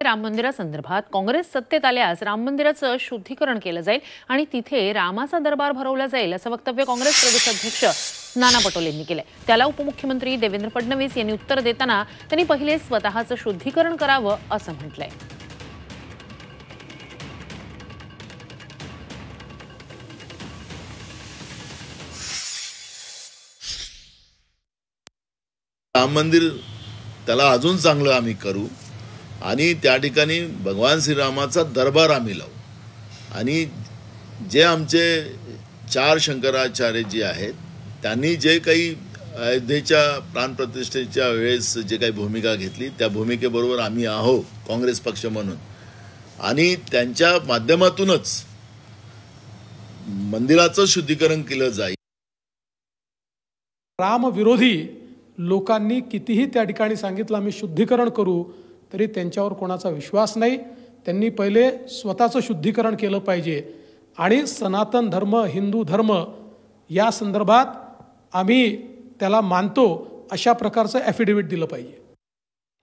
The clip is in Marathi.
राम मंदिरासंदर्भात काँग्रेस सत्तेत आल्यास राम मंदिराचं शुद्धीकरण केलं जाईल आणि तिथे रामाचा दरबार भरवला जाईल असं वक्तव्य काँग्रेस प्रदेशाध्यक्ष नाना पटोले यांनी केलंय। त्याला उपमुख्यमंत्री देवेंद्र फडणवीस यांनी उत्तर देताना त्यांनी पहिले स्वतःचं शुद्धीकरण करावं असं म्हटलंय। राम मंदिर त्याला अजून चांगलं आम्ही करू आणि त्या ठिकाणी भगवान श्रीरामाचा दरबार आम्ही लावू आणि जे आमचे 4 शंकराचार्य जे आहेत त्यांनी जे काही अयोध्येच्या प्राणप्रतिष्ठेच्या वेळेस जे काही भूमिका घेतली त्या भूमिकेबरोबर आम्ही आहोत काँग्रेस पक्ष म्हणून आणि त्यांच्या माध्यमातूनच मंदिराचं शुद्धीकरण केलं जाईल। राम विरोधी लोकांनी कितीही त्या ठिकाणी सांगितलं आम्ही शुद्धीकरण करू तरी त्यांच्यावर कोणाचा विश्वास नाही। त्यांनी पहिले स्वतःचं शुद्धीकरण केलं पाहिजे आणि सनातन धर्म हिंदू धर्म या संदर्भात आम्ही त्याला मानतो अशा प्रकारचं ॲफिडेव्हिट दिलं पाहिजे।